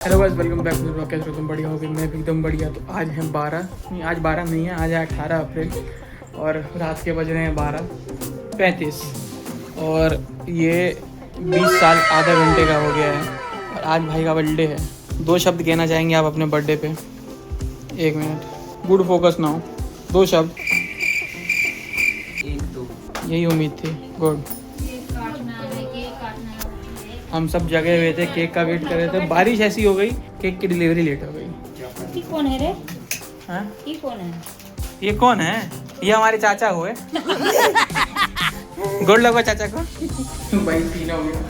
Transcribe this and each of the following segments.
Hello guys, welcome back to Rocket. तुम बढ़िया हो गई, मैं भी एकदम बढ़िया। तो आज है 12 नहीं, आज 12 नहीं है, आज है 18 अप्रैल और रात के बज रहे हैं 12:35 और ये 20 साल आधा घंटे का हो गया है और आज भाई का बर्थडे है। 2 शब्द कहना चाहेंगे आप अपने बर्थडे पे? 1 मिनट, गुड फोकस ना हो। 2 शब्द, 1-2 यही उम्मीद थी। गुड। हम सब जगे हुए थे, केक का वेट कर रहे थे। बारिश ऐसी हो गई, केक की डिलीवरी लेट हो गई। ये कौन है रे? हाँ, ये कौन है? ये कौन है? ये हमारे चाचा हुए। गोल्ड लगा चाचा को। भाई सीन हो गया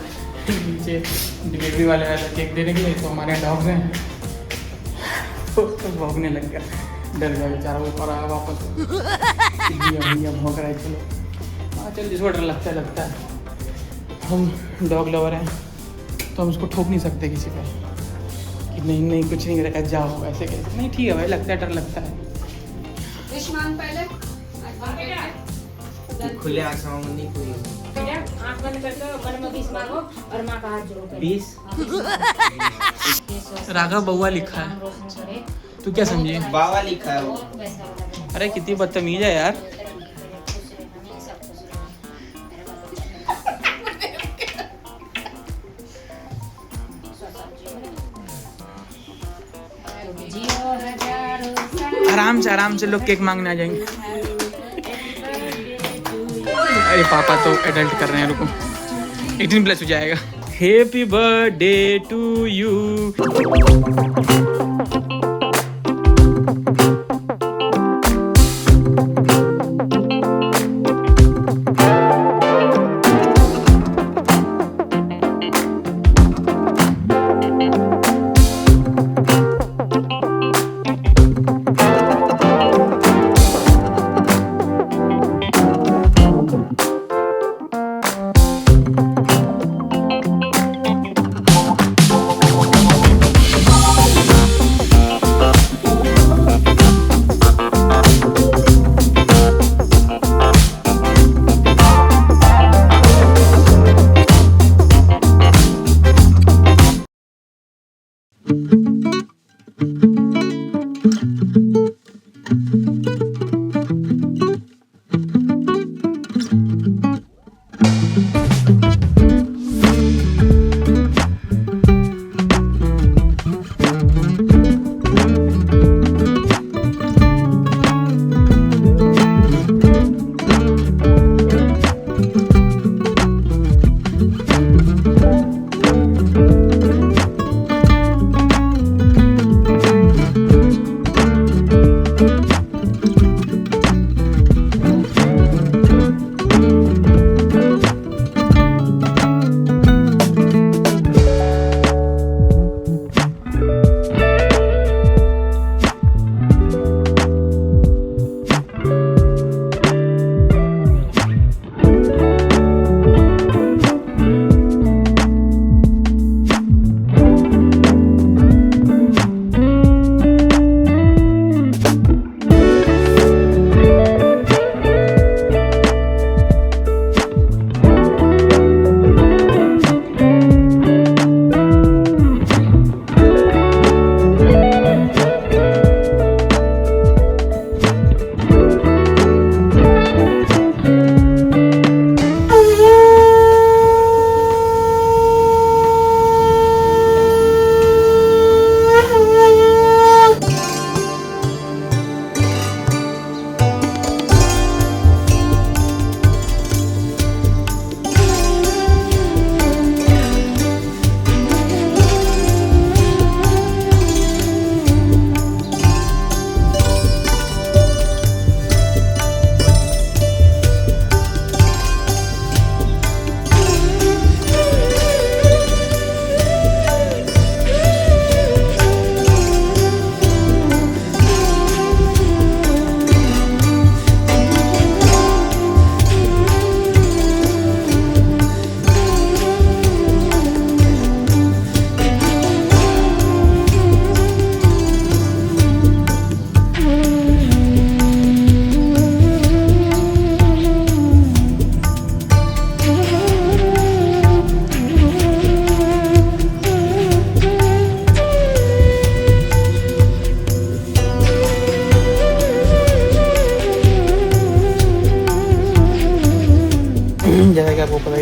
नीचे डिलीवरी वाले आया था केक देने के लिए, तो हमारे डॉग्स हैं तो भौंकने लग गया। डर गया बेचारा, वो पर आया वापस। भैया भौंक रहा है। चलो हाँ, चल जिसको डर लगता है। हम डॉग लवर हैं तो हम उसको ठोक नहीं सकते किसी पे कि नहीं कुछ नहीं करेगा, जाओ ऐसे कैसे। नहीं ठीक है भाई, लगता है, डर लगता है। खुले आसमान में नहीं कोई आँख बंद कर दो, मन में 20 मांगो और माँ का हाथ जोड़ो। 20 राघव बउआ लिखा है, तू क्या समझी? बावा लिखा है वो। अरे कितनी बदतमीज है यार। आराम से लोग केक मांगने आ जाएंगे। अरे पापा तो एडल्ट कर रहे हैं, रुको 18+ हो जाएगा। Happy birthday to you.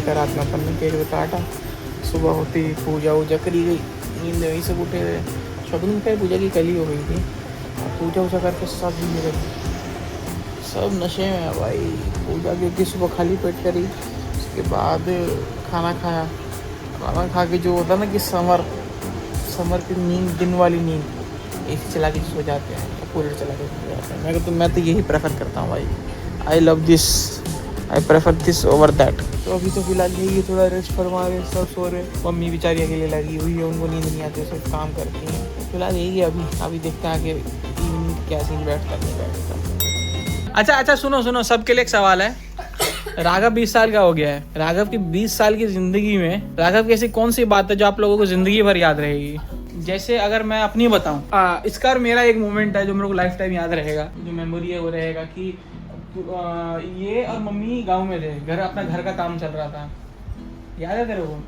था रात में अपन ने, केक वेक काटा, सुबह होती पूजा वूजा करी गई, नींद में वहीं से उठे हुए। शॉपिंग का पूजा की कल ही हो गई थी, पूजा वूजा करके सब भी सब नशे में है भाई। पूजा की सुबह खाली पेट करी, उसके बाद खाना खाया, खाना खा के जो होता ना कि समर की नींद, दिन वाली नींद, एसी चला के सो जाते हैं या कूलर चला के सो जाते हैं। मैं तो यही प्रेफर करता हूँ भाई। I love this, I prefer this over that. तो अभी तो फिलहाल यही थोड़ा रेस्ट फरमा रहे, सब सो रहे। मम्मी बेचारी अकेले लगी हुई है, उनको नींद नहीं आती, सब काम करती हैं। तो फिलहाल यही है अभी देखते हैं आगे इवनिंग क्या सीन बैठता नहीं बैठता। अच्छा सुनो, सबके लिए एक सवाल है। राघव 20 साल का हो गया है। राघव की 20 साल की ज़िंदगी में राघव की ऐसी कौन सी बात है जो आप लोगों को ज़िंदगी भर याद रहेगी? जैसे अगर मैं अपनी बताऊं, इसका मेरा एक मोमेंट है जो मेरे को लाइफ टाइम याद रहेगा, जो मेमोरी है वो रहेगा कि ये और मम्मी गांव में थे, अपना घर का काम चल रहा था, याद है तेरे को?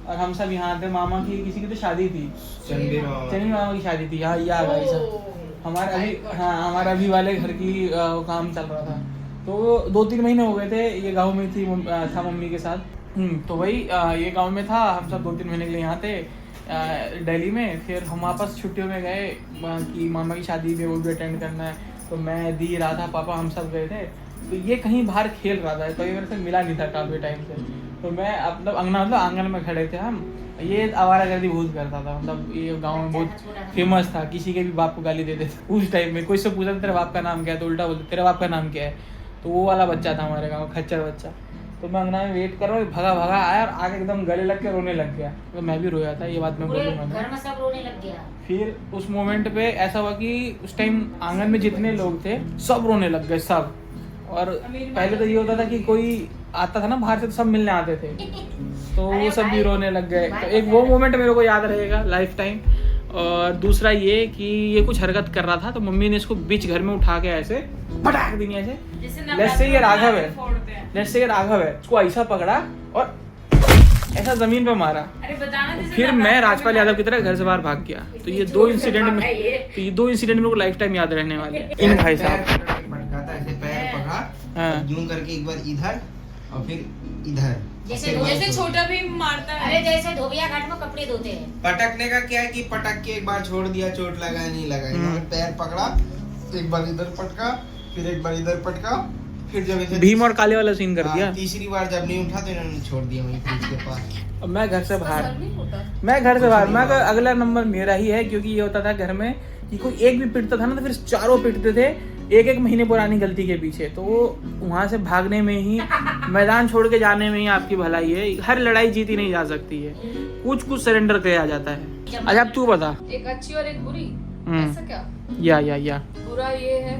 और हम सब यहाँ थे, मामा की किसी की तो शादी थी, चंदी मामा की शादी थी। याद भाई साहब, हमारा अभी वाले घर की काम चल रहा था। तो 2-3 महीने हो गए थे, ये गाँव में था मम्मी के साथ। तो वही ये गाँव में था, हम सब 2-3 महीने के लिए यहाँ थे दिल्ली में। फिर हम वापस छुट्टियों में गए कि मामा की शादी में वो भी अटेंड करना है। तो मैं, दी, राधा, पापा हम सब गए थे। तो ये कहीं बाहर खेल रहा था, तो ये मेरे से मिला नहीं था काफ़ी टाइम से। तो मैं मतलब आंगन में खड़े थे हम, ये आवारागर्दी बहुत करता था। मतलब ये गांव में बहुत फेमस था, किसी के भी बाप को गाली देते थे उस टाइम में। कोई से पूछा तेरे बाप का नाम क्या है, तो उल्टा बोलते तेरे बाप का नाम क्या है। तो वो वाला बच्चा था हमारे गाँव, खच्चर बच्चा। तो मैं अंगना में वेट कर रहा हूँ, भगा आया और आगे एकदम गले लग के रोने लग गया। तो मैं भी रोया था, ये बात मैं बोलूँगा। घर में सब रोने लग गया। फिर उस मोमेंट पे ऐसा हुआ कि उस टाइम आंगन में जितने लोग थे सब रोने लग गए, सब। और पहले तो ये होता था कि कोई आता था ना बाहर से तो सब मिलने आते थे, तो वो सब भी रोने लग गए। तो एक वो मोमेंट मेरे को याद रहेगा लाइफ टाइम। और दूसरा ये कि ये कुछ हरकत कर रहा था, तो मम्मी ने इसको बीच घर में उठा के ऐसे पटाख दी, ऐसे लेट्स से ये राघव है, उसको ऐसा पकड़ा और ऐसा जमीन पे मारा। फिर मैं राजपाल यादव की तरह घर से बाहर भाग गया। तो ये 2 इंसिडेंट मेरे को लाइफ टाइम याद रहने वाले हैं। इन भाई साहब ऐसे पैर पकड़ा, यूं करके एक बार इधर और फिर इधर, जैसे छोटा भी मारता है। अरे जैसे धोबिया घाट में कपड़े धोते हैं। पटकने का क्या है कि पटक के एक बार छोड़ दिया, चोट लगा नहीं लगा, पैर पकड़ा, एक बार इधर पटका, फिर एक बार इधर पटका, फिर जब इसे भीम और काले वाला सीन कर दिया। तीसरी बार जब नहीं उठा तो इन्होंने छोड़ दिया वहीं फ्रिज के पास। अब मैं घर से बाहर मैं अगला नंबर मेरा ही है, क्योंकि ये होता था घर में कि कोई एक भी पिटता था ना तो फिर चारों पिटते थे, एक महीने पुरानी गलती के पीछे। तो वहां से भागने में ही, मैदान छोड़ के जाने में ही आपकी भलाई है। हर लड़ाई जीती नहीं जा सकती है, कुछ सरेंडर किया जाता है। अच्छा अब तू बता, एक अच्छी और एक बुरी, ऐसा क्या? या बुरा ये है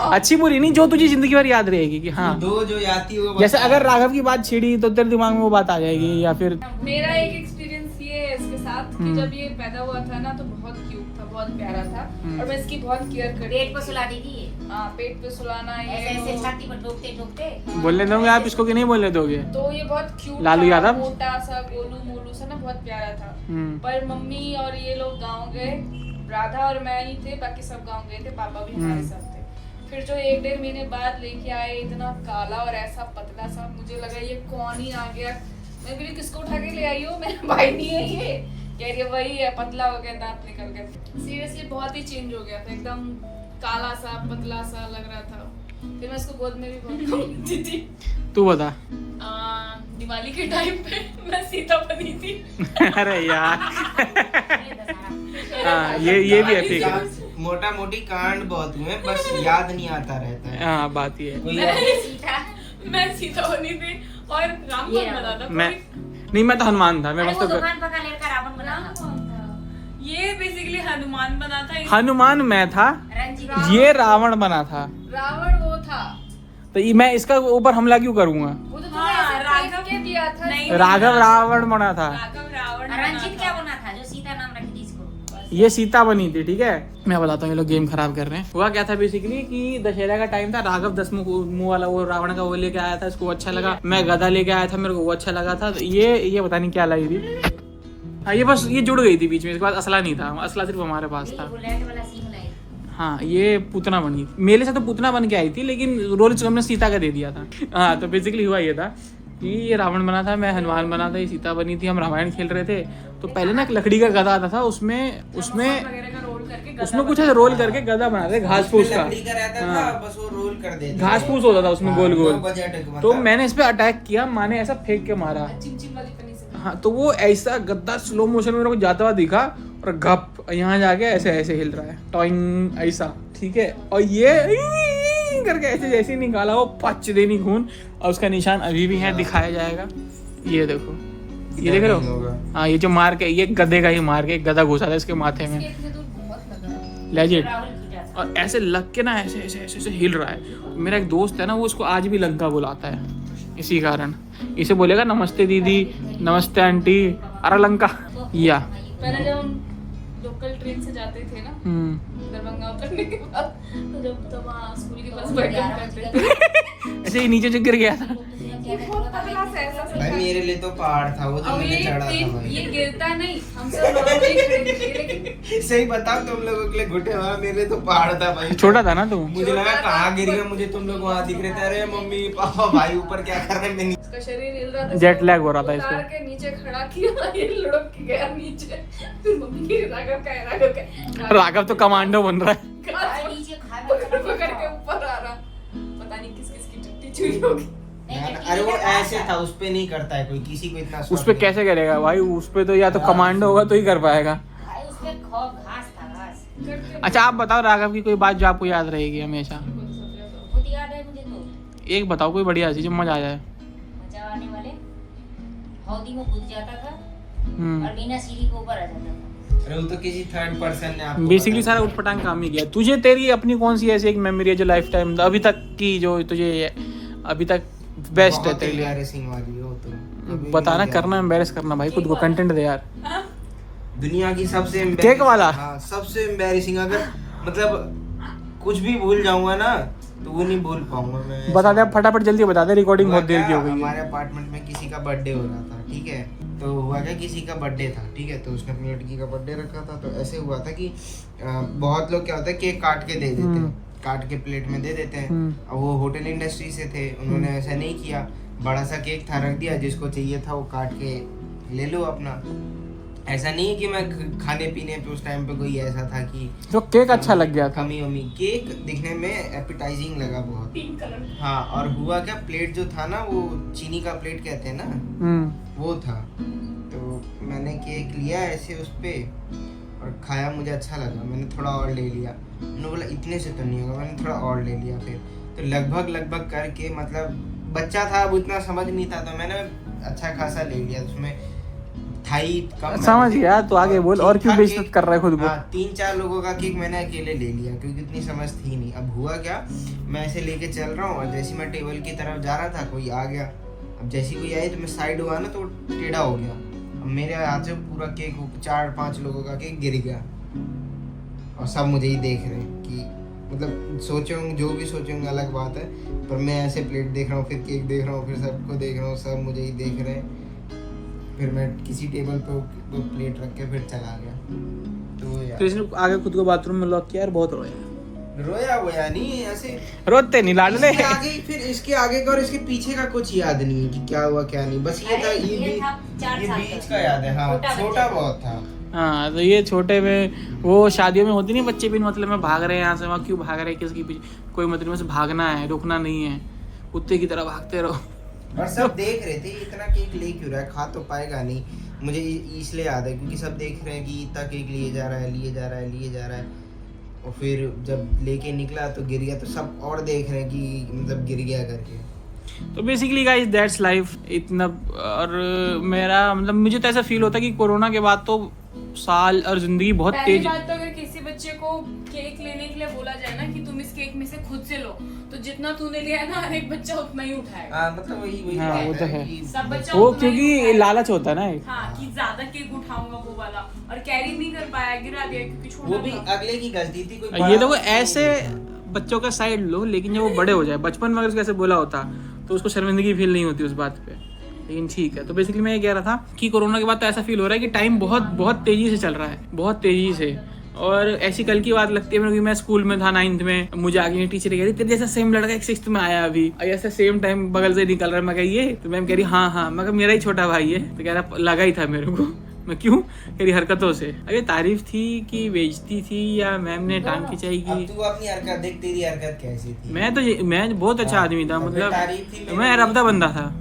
अच्छी बुरी नहीं, जो तुझे जिंदगी भर याद रहेगी कि हाँ दो जो आती है। जैसे अगर राघव की बात छिड़ी तो तेरे दिमाग में वो बात आ जाएगी, या फिर मेरा एक एक्सपीरियंस ये है इसके साथ कि जब ये पैदा हुआ था ना तो बहुत क्यूट था, बहुत प्यारा था, और मैं इसकी बहुत केयर करती। पेट पे सुला दी थी। हाँ, पेट पे सुलाना, ऐसे छाती पर ठोकते बोलने दोगे आप इसको कि नहीं बोलने दोगे? तो ये बहुत क्यूट लालू यादव मोटा सा गोलू मोलू सा ना, बहुत प्यारा था। पर मम्मी और ये लोग गाँव गए, राधा और मैं ही थे, बाकी सब गाँव गए थे, पापा भी हमारे साथ थे। फिर जो 1-1.5 महीने बाद लेके आए, इतना काला और ऐसा पतला सा, मुझे लगा ये कौन ही आ गया। मैं बोली किसको उठा के ले आई हो, मेरा भाई नहीं है ये। कह रही है वही है, पतला हो गया, दांत निकल गए। सीरियसली बहुत ही चेंज हो गया था, एकदम काला सा पतला सा लग रहा था। फिर मैं इसको गोद में भी बहुत लेती थी। तू बता। दिवाली के टाइम पे मैं सीता बनी थी। अरे यार हाँ ये भी है, ठीक है। मोटा मोटी कांड बहुत हुए, बस याद नहीं आता रहता है। हाँ बात ये मैं सीता बनी थी और राम कौन बना था? मैं तो हनुमान था। मैं मस्त दुकान पका लेकर रावण बना था। ये बेसिकली हनुमान बना था। हनुमान मैं था, ये रावण बना था। रावण वो था, तो मैं इसका ऊपर हमला क्यों करूंगा? वो तो राघव के दिया था। राघव रावण बना था। रंजीत क्या बना था जो सीता नाम रखी थी इसको? ये सीता बनी थी, ठीक है। मैं बताता हूँ, ये लोग गेम खराब कर रहे हैं। हुआ क्या था बेसिकली कि दशहरा का टाइम था, राघव 10 मुंह वाला वो रावण का वो लेके आया था, इसको अच्छा लगा। मैं गधा लेके आया था, मेरे को वो अच्छा लगा था। तो ये पता नहीं क्या लगी थी। हाँ ये बस ये जुड़ गई थी बीच में, इसके बाद असला नहीं था, असला सिर्फ हमारे पास था। हाँ ये पूतना बनी थी, मेरे से तो पूतना बन के आई थी, लेकिन रोल हमने सीता का दे दिया था। हाँ तो बेसिकली हुआ ये था कि ये रावण बना था, मैं हनुमान बना था, ये सीता बनी थी, हम रामायण खेल रहे थे। तो पहले ना एक लकड़ी का गदा आता था, उसमें कुछ ऐसे रोल करके गदा बनाते थे घास फूस का। लकड़ी का रहता था, बस वो रोल कर देते घास फूस होता था उसमें गोल गोल। बजट तो मैंने इस पे अटैक किया, माँ ने ऐसा फेंक के मारा। चिमचिम वाली पन्नी से। हाँ तो वो ऐसा गद्दा स्लो मोशन में मेरे को जाता हुआ दिखा और गप यहाँ जाके ऐसे ऐसे हिल रहा है, टॉइंग ऐसा, ठीक है। और ये करके ऐसे जैसे निकाला वो पच देनी खून, और उसका निशान अभी भी है, दिखाया जाएगा। ये देखो, ये देख रहे हो? हाँ ये जो मार के, ये गधे का ही मार के गधा घुसा था इसके माथे में, लेजिट। और ऐसे लग के ना ऐसे ऐसे ऐसे ऐसे हिल रहा है। मेरा एक दोस्त है ना, वो उसको आज भी लंका बुलाता है इसी कारण। इसे बोलेगा नमस्ते दीदी, नमस्ते आंटी, अरे लंका या। पहले जब हम लोकल ट्रेन से जाते थे ना दरभंगा उतरने के बाद, तो जब तो वहाँ स्कूल के पास बैठा करते थे ऐसे ही नीचे गिर गया था। ये बहुत पतला सा ऐसा भाई मेरे लिए तो पहाड़ था वो, जो अब मैंने ये चढ़ा था ट्रेन भाई। ये गिरता नहीं, हम सब नॉर्मली खड़े थे, लेकिन सही बताओ तुम लोगों के लिए घुटे हुआ, मेरे लिए तो पहाड़ था भाई। छोटा था ना तू। मुझे लगा कहाँ गिर गया, मुझे तुम लोग वहाँ दिख रहे थे। अरे मम्मी पापा भाई ऊपर क्या कर रहे हैं, मैं उसका शरीर हिल रहा था, जेट लैग हो रहा था इसको। उतार के नीचे खड़ा किया, ये लुढ़क के गया नीचे। फिर मम्मी की राघव का राघव तो कमांडो बन रहा है। पकड़ के ऊपर आ रहा, पता नहीं किस किस की टट्टी चुरी होगी। अरे वो ऐसे था, उस पे नहीं करता है कोई, किसी को इतना उस पे कैसे करेगा भाई? उस पे तो या तो कमांडो होगा तो ही कर पाएगा। अच्छा आप बताओ राघव की कोई बात जो आपको याद रहेगी हमेशा। खुद याद है मुझे तो। एक बताओ कोई बढ़िया चीज जो मजा आ जाए। मजा आने वाले हौदी में कूद जाता था और बिना सीढ़ी के ऊपर आ जाता था। अरे वो तो किसी थर्ड पर्सन ने आपको बेसिकली सारा उठपटांग काम ही किया। तुझे तेरी अपनी कौन सी ऐसी एक मेमोरी है जो लाइफ टाइम अभी तक की, जो तुझे अभी तक बेस्ट है तेरे लिए? एम्बैरेसिंग वाली हो तो अभी बताना, भी करना एम्बैरेस करना भाई, खुद को कंटेंट दे यार। दुनिया की सबसे केक वाला? हाँ सबसे एम्बैरेसिंग। अगर मतलब कुछ भी भूल जाऊंगा ना तो वो नहीं भूल पाऊंगा मैं। बता दे, फटाफट जल्दी बता दे, रिकॉर्डिंग बहुत देर की हो गई है। हमारे अपार्टमेंट में किसी का बर्थडे हो रहा था, ठीक है। तो हुआ क्या, किसी का बर्थडे था, ठीक है। तो उसने अपनी लड़की का बर्थडे रखा था। तो ऐसे हुआ था कि बहुत लोग क्या होता है, केक काट के दे देते हैं, काट के प्लेट में दे देते हैं। अब वो होटल इंडस्ट्री से थे, उन्होंने ऐसा नहीं किया, बड़ा सा केक था, रख दिया, जिसको चाहिए था वो काट के ले लो अपना। ऐसा नहीं है कि मैं खाने पीने पे उस टाइम पे कोई ऐसा था कि जो केक अच्छा लग गया था। कमी वमी, केक दिखने में एपिटाइजिंग लगा बहुत। Pink colour. हाँ और हुआ क्या, प्लेट जो था ना वो चीनी का प्लेट कहते हैं ना, वो था। तो मैंने केक लिया ऐसे उस पे और खाया, मुझे अच्छा लगा, मैंने थोड़ा और ले लिया। उन्होंने बोला इतने से तो नहीं होगा, मैंने थोड़ा और ले लिया। फिर तो लगभग करके, मतलब बच्चा था, अब उतना समझ नहीं था, तो मैंने अच्छा खासा ले लिया। उसमें था ही कम, समझ गया, तो आगे बोल। और क्यों बेइज्जत कर रहा है खुद को? हाँ 3-4 लोगों का केक मैंने अकेले ले लिया, क्योंकि इतनी समझ थी नहीं। अब हुआ क्या, मैं ऐसे लेके चल रहा हूँ और जैसे मैं टेबल की तरफ जा रहा था, कोई आ गया। अब जैसी कोई आई तो मैं साइड हुआ ना, तो टेढ़ा हो गया। अब मेरे हाथ से पूरा केक, 4-5 लोगों का केक गिर गया और सब मुझे ही देख रहे हैं कि, मतलब सोचेंगे जो भी सोचेंगे अलग बात है, पर मैं ऐसे प्लेट देख रहा हूँ, फिर केक देख रहा हूँ, फिर सबको देख रहा हूँ, सब मुझे ही देख रहे हैं। फिर मैं किसी टेबल पे वो प्लेट रख के फिर चला गया। तो इसने आगे खुद को बाथरूम में लॉक किया और बहुत रोया वोया नहीं, ऐसे रोते नहीं लाडले। इसके आगे, फिर इसके आगे का और इसके पीछे का कुछ याद नहीं है कि क्या हुआ क्या नहीं, बस ये था, ये बीच का याद है। हाँ छोटा बहुत था। हाँ तो ये छोटे में वो शादियों में होती नहीं, बच्चे भी मतलब में भाग रहे हैं यहाँ से वहाँ, क्यों भाग रहे हैं, किसके पीछे, कोई मतलब में से भागना है, रुकना नहीं है, कुत्ते की तरह भागते रहो। और सब देख रहे थे इतना केक ले क्यों रहा है, खा तो पाएगा नहीं। मुझे इसलिए याद है क्योंकि सब देख रहे हैं कि इतना केक लिए जा रहा है। और फिर जब लेके निकला तो गिर गया, तो सब और देख रहे हैं कि मतलब गिर गया करके। तो बेसिकली गाइस दैट्स लाइफ इतना। और मेरा मतलब मुझे तो ऐसा फील होता है कि कोरोना के बाद तो साल और जिंदगी बहुत पहली तेज। बात तो अगर किसी बच्चे को केक लेने के लिए बोला जाए ना कि तुम इस केक में से खुद से लो, तो जितना तूने लिया है ना, हर एक बच्चा उतना ही उठाएगा। मतलब वही हाँ, बात वो तो है। कि सब बच्चा वो उतना ही क्योंकि उठाएगा। लालच होता है ना एक। हाँ कि ज्यादा केक उठाऊंगा वो वाला, और कैरी नहीं कर पाया, गिरा दिया क्योंकि छोटा वो भी था। अगले की गलती थी, कोई ये तो वो बड़ा ऐसे बच्चों का साइड लो, लेकिन जब वो बड़े हो जाए, बचपन में अगर उसको ऐसे बोला होता तो उसको शर्मिंदगी फील नहीं होती उस बात पे। लेकिन ठीक है, तो बेसिकली मैं ये कह रहा था कि कोरोना के बाद तो ऐसा फील हो रहा है कि टाइम बहुत बहुत तेज़ी से चल रहा है, बहुत तेज़ी से। और ऐसी कल की बात लगती है मेरे को, मैं स्कूल में था 9th में, मुझे आगे टीचर कह रही तेरे जैसा सेम लड़का एक 6th में आया अभी, ऐसा सेम टाइम बगल से निकल रहा है। मैं कह ये तो मैम कह रही हाँ मैं मेरा ही छोटा भाई है। तो कह रहा लगा ही था मेरे को। मैं क्यों? तेरी हरकतों से। अरे तारीफ थी कि बेइज्जती थी या मैम ने टांग खिंचाई की? तू अपनी हरकत देख, तेरी हरकत कैसी थी। मैं बहुत अच्छा आदमी था, मतलब मैं रबदा बंदा था।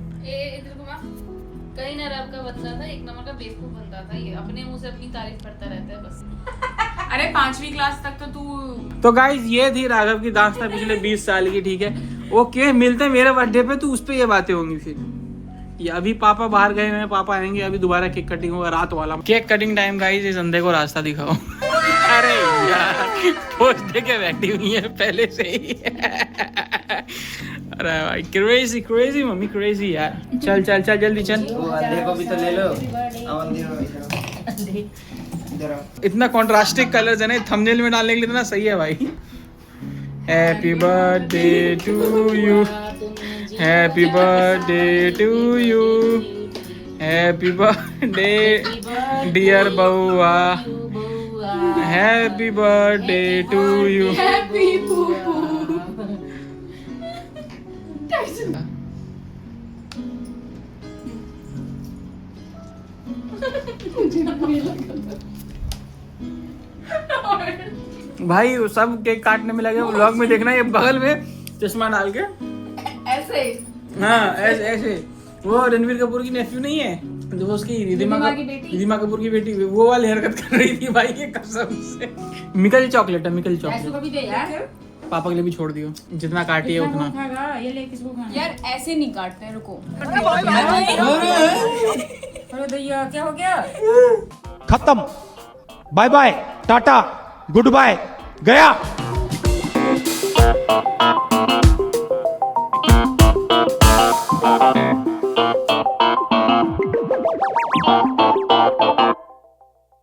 कहीं ना रब का बंदा था, एक नंबर का बेवकूफ बंदा था ये, अपने मुंह से अपनी तारीफ करता रहता है बस। अरे 5वीं क्लास तक तो तू। तो गाइज ये थी राघव की दास्तां पिछले 20 साल की, ठीक है। ओके, मिलते हैं मेरे बर्थडे पे, तो उस पे ये बातें होंगी फिर। ये अभी पापा बाहर गए हैं, पापा आएंगे, अभी दोबारा केक कटिंग होगा रात वाला। केक कटिंग टाइम गाइज, इस अंधे को रास्ता दिखाओ। अरे यार पोस्ट दे के बैठी हुई है पहले से ही। अरे भाई क्रेजी क्रेजी मम्मी क्रेजी यार। चल चल चल जल्दी चल। वो अंधे को भी तो ले लो। इतना कॉन्ट्रास्टिक कलर्स है ना थंबनेल में डालने के लिए, इतना सही है भाई। Happy birthday to you, happy birthday to you, happy birthday dear Baua, happy birthday to you. भाई सब केक काटने में लगे, व्लॉग में देखना, ये बगल में चश्मा डाल के ऐसे हाँ ऐसे वो रणवीर कपूर की नेफ्यू नहीं है जो उसकी रिधिमा कपूर की बेटी, वो वाली हरकत कर रही थी भाई ये कसम से। मिकल चॉकलेट है, मिकल चॉकलेट। पापा के लिए भी छोड़ दियो, जितना काटी है उतना। ये ले किसको खाना? यार ऐसे नहीं काटते, रुको। अरे भैया क्या हो गया? खत्म, बाय बाय, टाटा, गुड बाय, गया।